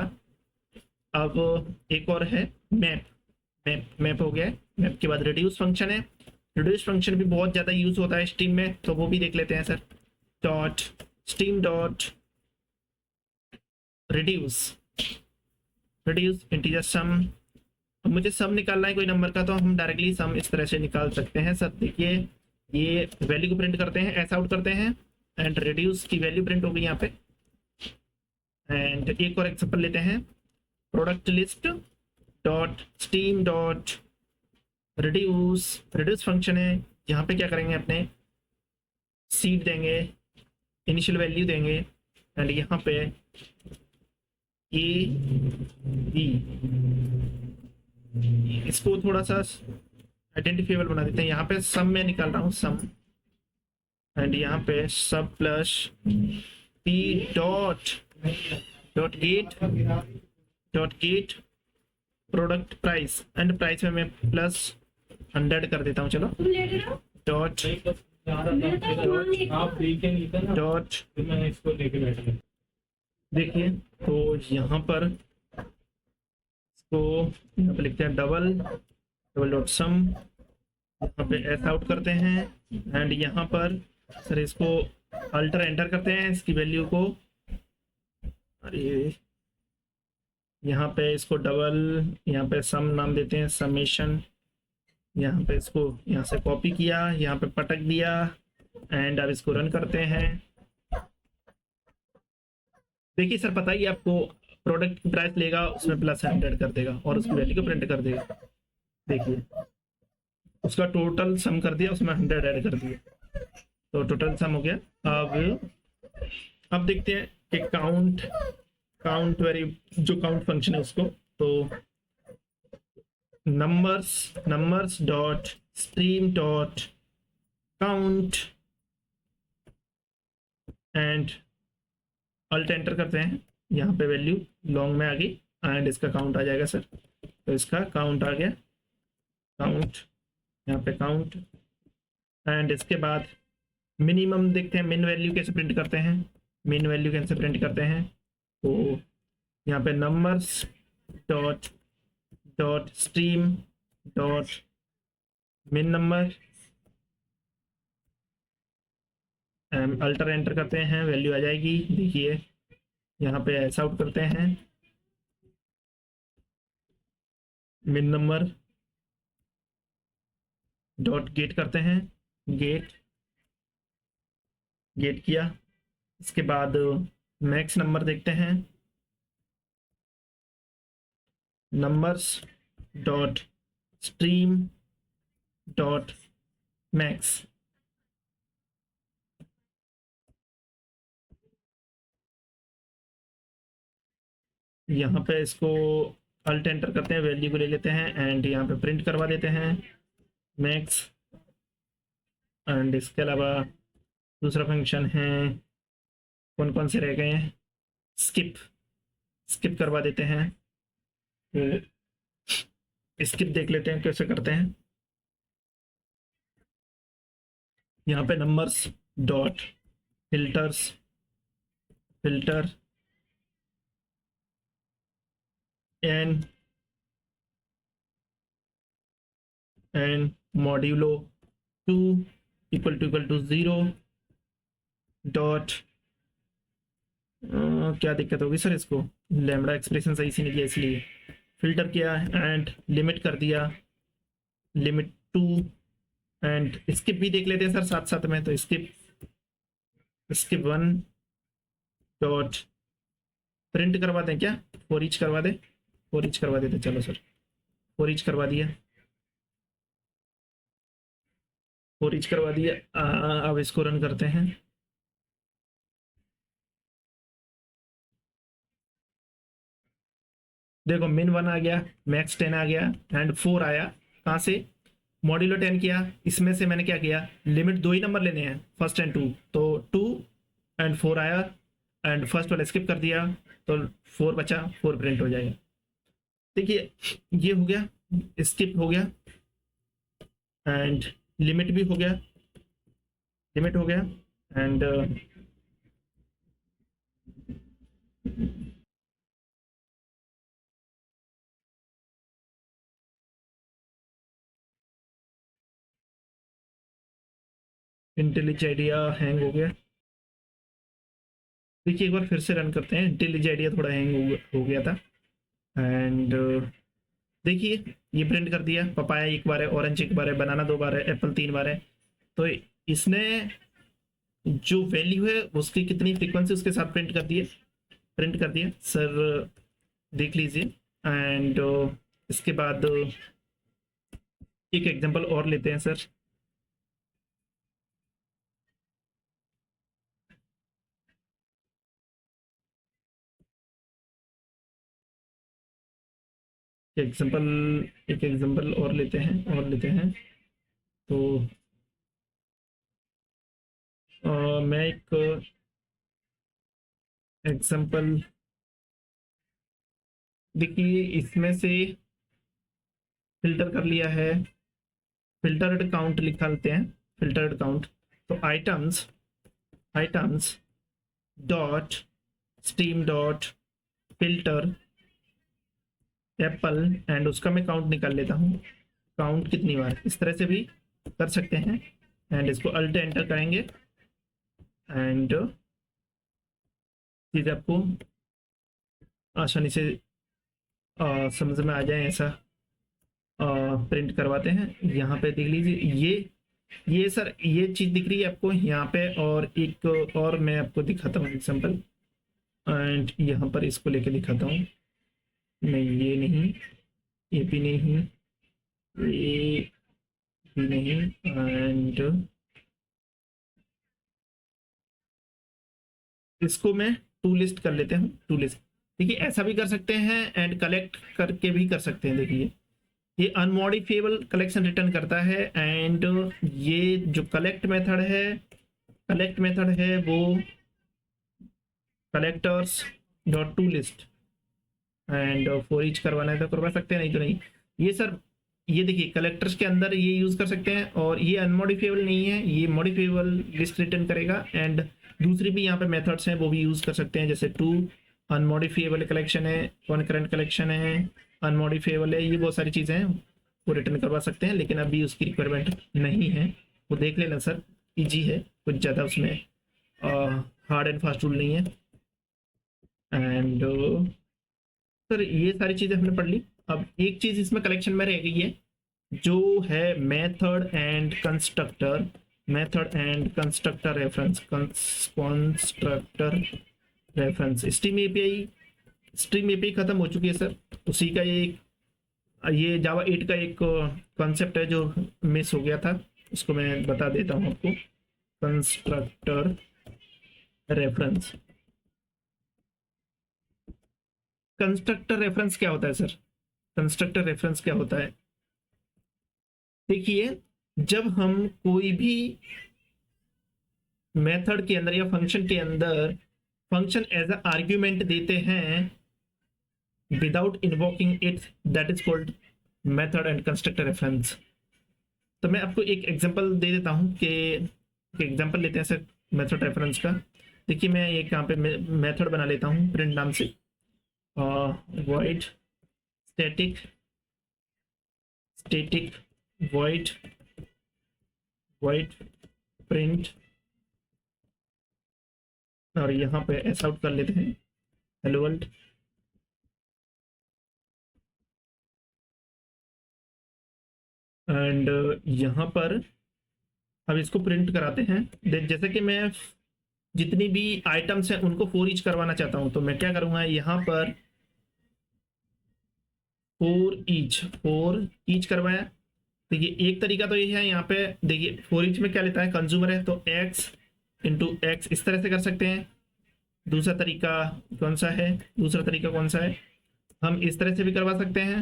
अब एक और है मैप हो गया है। मैप के बाद रिड्यूस फंक्शन है। रिड्यूस फंक्शन भी बहुत ज़्यादा यूज होता है स्टीम में, तो वो भी देख लेते हैं sir. Dot stream dot reduce integer sum. अब मुझे सम निकालना है कोई नंबर का, तो हम डायरेक्टली सम इस तरह से निकाल सकते हैं सर। देखिए ये वैल्यू को प्रिंट करते हैं, ऐसा आउट करते हैं, एंड रिड्यूस की वैल्यू प्रिंट हो गई यहाँ पे। एंड एक और एग्जांपल लेते हैं, product list dot stream dot reduce function है। यहाँ पे क्या करेंगे, अपने सीड देंगे, इनिशियल वैल्यू देंगे, एंड यहाँ पे ए बी, इसको थोड़ा सा आइडेंटिफिएबल बना देते हैं। यहाँ पे सम में निकाल रहा हूँ सम, एंड यहाँ पे सब plus P dot gate product price, and price में मैं प्लस 100 कर देता हूँ। चलो डॉट देखिए, तो यहाँ पर इसको यहाँ पे लिखते हैं डबल डॉट सम, यहाँ पे एस आउट करते हैं, एंड यहाँ पर सर इसको अल्टर एंटर करते हैं, इसकी वैल्यू को, अरे यहाँ पे इसको डबल, यहाँ पे सम नाम देते हैं, समेशन। यहाँ पे इसको यहाँ से कॉपी किया, यहाँ पे पटक दिया, एंड अब इसको रन करते हैं। देखिए सर, पता ही आपको प्रोडक्ट की प्राइस लेगा, उसमें प्लस 100 कर देगा और उसकी वैल्यू को प्रिंट कर देगा। देखिए उसका टोटल सम कर दिया, उसमें 100 ऐड कर दिया, तो टोटल सम हो गया। अब देखते हैं कि काउंट जो काउंट फंक्शन है उसको, तो numbers dot stream dot count, and alt enter करते हैं, यहाँ पे वैल्यू लॉन्ग में आ गई, एंड इसका काउंट आ जाएगा सर। तो इसका काउंट आ गया, काउंट, यहाँ पे काउंट, एंड इसके बाद मिनिमम देखते हैं मिन वैल्यू कैसे प्रिंट करते हैं। तो यहाँ पे नंबर्स डॉट स्ट्रीम डॉट मिन नंबर, अल्टर एंटर करते हैं, वैल्यू आ जाएगी। देखिए यहाँ पे ऐसा आउट करते हैं, मिन नंबर डॉट गेट करते हैं, गेट किया। इसके बाद मैक्स नंबर देखते हैं, numbers dot stream dot max, यहाँ पे इसको अल्ट एंटर करते हैं, वैल्यू को ले लेते हैं, एंड यहाँ पे प्रिंट करवा देते हैं मैक्स। एंड इसके अलावा दूसरा फंक्शन है, कौन कौन से रह गए हैं, स्किप करवा देते हैं। स्किप देख लेते हैं कैसे करते हैं। यहाँ पे numbers dot filters filter and modulo 2 equal to 0 dot क्या दिक्कत होगी सर इसको, लैम्बडा एक्सप्रेशन सही से नहीं किया इसलिए फिल्टर किया एंड लिमिट कर दिया लिमिट 2 एंड स्किप भी देख लेते हैं सर साथ साथ में। तो स्किप स्किप 1 डॉट प्रिंट करवा दें क्या, फॉर ईच करवा दे, फॉर ईच करवा देते, चलो सर फॉर ईच करवा दिया, फॉर ईच करवा दिया। अब इसको रन करते हैं। देखो मिन 1 आ गया, मैक्स 10 आ गया एंड 4 आया। कहाँ से, मॉड्यूलो 10 किया, इसमें से मैंने क्या किया, लिमिट 2 ही नंबर लेने हैं, फर्स्ट एंड 2, तो 2 एंड 4 आया एंड फर्स्ट वाला स्किप कर दिया तो 4 बचा, 4 प्रिंट हो जाएगा। देखिए ये हो गया, स्किप हो गया एंड लिमिट भी हो गया, लिमिट हो गया एंड इंटेलिज आइडिया हैंग हो गया। देखिए एक बार फिर से रन करते हैं, इंटेलिज आइडिया थोड़ा हैंग हो गया था एंड देखिए ये प्रिंट कर दिया, पपाया एक बार है, ऑरेंज एक बार है, बनाना 2 बार है, एप्पल 3 बार है। तो इसने जो वैल्यू है उसकी कितनी फ्रीक्वेंसी उसके साथ प्रिंट कर दिया सर, देख लीजिए एंड इसके बाद एक एग्जांपल और लेते हैं सर। एक एग्जांपल और लेते हैं तो मैं एक एग्जांपल, देखिए इसमें से फिल्टर कर लिया है, फिल्टर्ड काउंट निकालते हैं, फिल्टर्ड काउंट तो items dot stream dot filter Apple and उसका मैं काउंट निकाल लेता हूँ, काउंट कितनी बार, इस तरह से भी कर सकते हैं एंड इसको अल्ट एंटर करेंगे एंड चीज़ आपको आसानी से समझ में आ जाए ऐसा प्रिंट करवाते हैं। यहाँ पे देख लीजिए ये सर ये चीज़ दिख रही है आपको यहाँ पे, और एक और मैं आपको दिखाता हूँ एग्जांपल एंड यहाँ पर इसको लेके दिखाता हूँ, नहीं ये नहीं, ये भी नहीं, ये भी नहीं एंड इसको मैं टू लिस्ट कर लेते हैं, टू लिस्ट। देखिए ऐसा भी कर सकते हैं एंड कलेक्ट करके भी कर सकते हैं। देखिए ये अनमॉडिफाइबल कलेक्शन रिटर्न करता है एंड ये जो कलेक्ट मेथड है वो collectors dot to list and for each करवाना है तो करवा सकते हैं, नहीं तो नहीं। ये सर ये देखिए कलेक्टर्स के अंदर ये यूज़ कर सकते हैं और ये अनमॉडिफाइबल नहीं है, ये मॉडिफाइबल लिस्ट रिटर्न करेगा एंड दूसरी भी यहाँ पे मेथड्स हैं वो भी यूज़ कर सकते हैं, जैसे टू अनमॉडिफाइबल कलेक्शन है, कॉन्करेंट कलेक्शन है, अनमॉडिफाइबल है, ये बहुत सारी चीज़ें हैं वो रिटर्न करवा सकते हैं, लेकिन अभी उसकी रिक्वायरमेंट नहीं है, वो देख लेना सर, ईजी है, कुछ ज़्यादा उसमें हार्ड एंड फास्ट रूल नहीं है एंड सर ये सारी चीज़ें हमने पढ़ ली। अब एक चीज़ इसमें कलेक्शन में रह गई है जो है method and constructor, method and constructor reference, constructor reference. Stream API खत्म हो चुकी है सर, उसी का ये जावा 8 का एक कॉन्सेप्ट है जो मिस हो गया था, उसको मैं बता देता हूँ आपको। कंस्ट्रक्टर रेफरेंस, कंस्ट्रक्टर रेफरेंस क्या होता है सर, कंस्ट्रक्टर रेफरेंस क्या होता है, देखिए जब हम कोई भी मेथड के अंदर या फंक्शन के अंदर फंक्शन एज अ आर्ग्यूमेंट देते हैं without invoking it, that is called method and constructor reference. तो मैं आपको एक एग्जांपल दे देता हूँ कि एग्जांपल लेते हैं सर मेथड रेफरेंस का। देखिए मैं एक यहाँ पे मेथड बना लेता हूँ प्रिंट नाम से, void static void print, और यहाँ पे ऐसा आउट कर लेते हैं हेलो वर्ल्ड। एंड यहाँ पर अब इसको प्रिंट कराते हैं। जैसे कि मैं जितनी भी आइटम्स हैं उनको फोर ईच करवाना चाहता हूँ, तो मैं क्या करूँगा यहाँ पर फोर ईच करवाया। देखिए एक तरीका तो ये है, यहाँ पे देखिए फोर ईच में क्या लेता है, कंज्यूमर है तो x इंटू एक्स इस तरह से कर सकते हैं। दूसरा तरीका कौन सा है, दूसरा तरीका कौन सा है, हम इस तरह से भी करवा सकते हैं।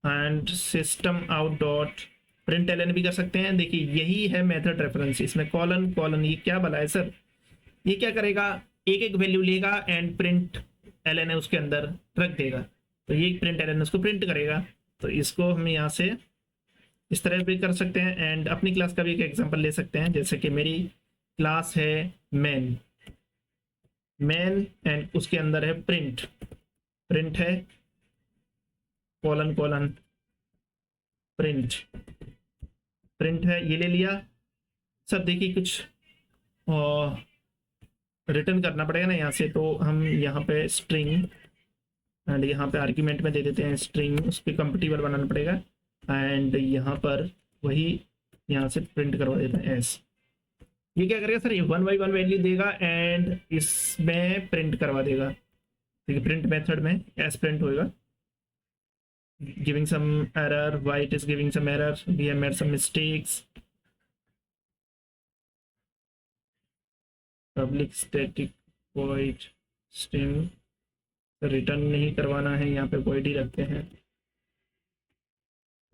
And system out dot print L N भी कर सकते हैं। देखिए यही है मेथड रेफरेंस, इसमें कॉलन कॉलन ये क्या भला है सर, ये क्या करेगा, एक एक वैल्यू लेगा एंड प्रिंट एल एन उसके अंदर रख देगा, तो ये प्रिंट एल एन उसको प्रिंट करेगा। तो इसको हम यहाँ से इस तरह भी कर सकते हैं। एंड अपनी क्लास का भी एक एग्जांपल ले सकते हैं, जैसे कि मेरी क्लास है मैन एंड उसके अंदर है प्रिंट है कॉलन कॉलन प्रिंट है, ये ले लिया। सर देखिए कुछ रिटर्न करना पड़ेगा ना यहाँ से, तो हम यहाँ पे स्ट्रिंग एंड यहाँ पे आर्ग्यूमेंट में दे देते हैं स्ट्रिंग, उस पर कंपेटिबल बनाना पड़ेगा। एंड यहाँ पर वही यहाँ से प्रिंट करवा देते हैं एस। ये क्या करेगा सर, ये 1 by 1 वैल्यू देगा एंड इसमें प्रिंट करवा देगा। ठीक है, प्रिंट मेथड में एस प्रिंट होएगा। Giving some error, why it is giving some error, we have made some mistakes. Public static void string return नहीं करवाना है, यहाँ पे वॉइड ही रखते हैं।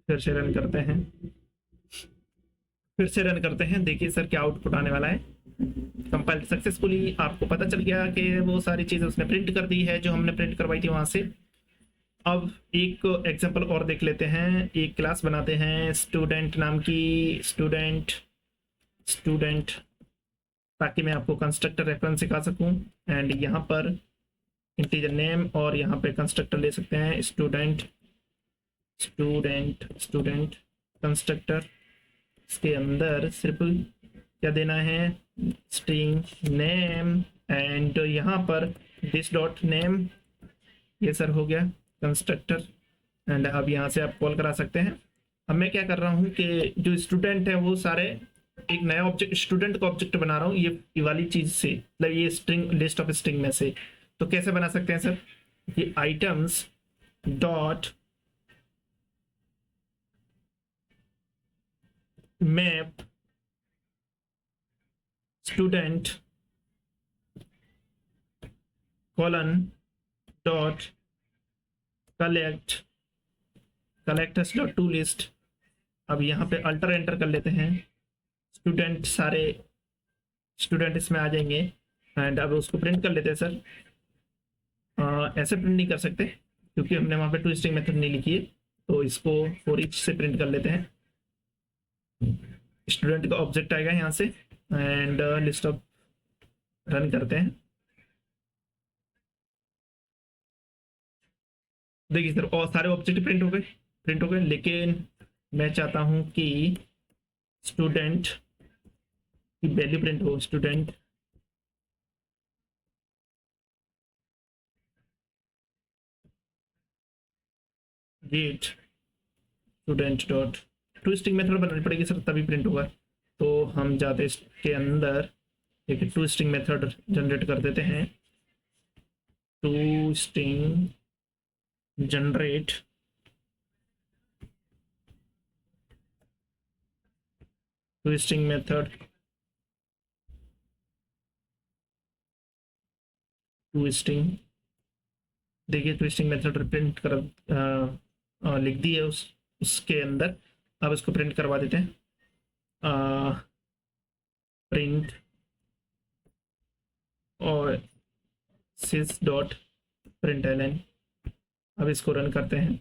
फिर से रन करते हैं, देखिए सर क्या आउटपुट आने वाला है। कंपाइल्ड सक्सेसफुली, आपको पता चल गया कि वो सारी चीज़ें उसने प्रिंट कर दी है जो हमने प्रिंट करवाई थी वहाँ से। अब एक एग्जांपल और देख लेते हैं, एक क्लास बनाते हैं स्टूडेंट नाम की, स्टूडेंट ताकि मैं आपको कंस्ट्रक्टर रेफरेंस सिखा सकूं। एंड यहाँ पर इंटीजर नेम और यहाँ पे कंस्ट्रक्टर ले सकते हैं स्टूडेंट कंस्ट्रक्टर। इसके अंदर सिर्फ क्या देना है, स्ट्रिंग नेम एंड यहाँ पर दिस डॉट नेम, ये सर हो गया कंस्ट्रक्टर। एंड अब यहाँ से आप कॉल करा सकते हैं। अब मैं क्या कर रहा हूँ कि जो स्टूडेंट है वो सारे एक नया ऑब्जेक्ट स्टूडेंट का ऑब्जेक्ट बना रहा हूँ ये वाली चीज से, मतलब ये स्ट्रिंग लिस्ट ऑफ स्ट्रिंग में से। तो कैसे बना सकते हैं सर, ये items dot map student colon dot collectors dot to list. अब यहाँ पे अल्टर एंटर कर लेते हैं, स्टूडेंट सारे स्टूडेंट इसमें आ जाएंगे। एंड अब उसको प्रिंट कर लेते हैं सर। ऐसे प्रिंट नहीं कर सकते क्योंकि हमने वहाँ पे टू स्ट्रिंग मेथड नहीं लिखी है, तो इसको फॉर ईच से प्रिंट कर लेते हैं। स्टूडेंट का ऑब्जेक्ट आएगा यहाँ से एंड लिस्ट ऑफ रन करते हैं। देखिए सर और सारे ऑब्जेक्ट प्रिंट हो गए, लेकिन मैं चाहता हूँ कि स्टूडेंट की वैल्यू प्रिंट हो, student gate student dot to string method बनानी पड़ेगी सर तभी प्रिंट होगा। तो हम जाते इसके अंदर एक टू स्ट्रिंग मेथड जनरेट कर देते हैं, to string generate to string method to string. देखिए टू स्ट्रिंग मेथड प्रिंट कर लिख दी है उसके अंदर। अब इसको प्रिंट करवा देते हैं, प्रिंट और sys dot print L N. अब इसको रन करते हैं।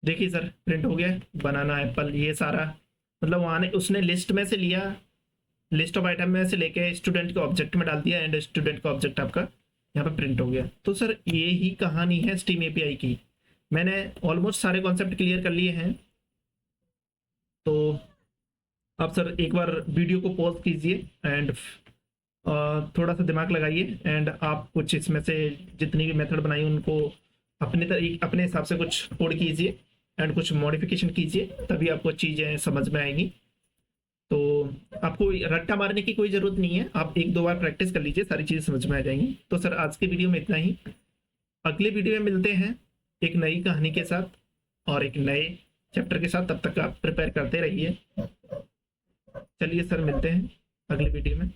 देखिए सर प्रिंट हो गया, बनाना एप्पल, ये सारा मतलब वहाँ ने उसने लिस्ट में से लिया, लिस्ट ऑफ आइटम में से लेके स्टूडेंट के ऑब्जेक्ट में डाल दिया एंड स्टूडेंट का ऑब्जेक्ट आपका यहाँ पे प्रिंट हो गया। तो सर ये ही कहानी है स्टीम एपीआई की। मैंने ऑलमोस्ट सारे कॉन्सेप्ट क्लियर कर लिए हैं। तो आप सर एक बार वीडियो को पॉज कीजिए एंड थोड़ा सा दिमाग लगाइए एंड आप कुछ इसमें से जितनी भी मेथड बनाई उनको अपने हिसाब से कुछ कोड कीजिए एंड कुछ मॉडिफिकेशन कीजिए, तभी आपको चीज़ें समझ में आएंगी। तो आपको रट्टा मारने की कोई ज़रूरत नहीं है, आप एक दो बार प्रैक्टिस कर लीजिए, सारी चीज़ें समझ में आ जाएंगी। तो सर आज के वीडियो में इतना ही, अगले वीडियो में मिलते हैं एक नई कहानी के साथ और एक नए चैप्टर के साथ। तब तक आप प्रिपेयर करते रहिए। चलिए सर मिलते हैं अगले वीडियो में।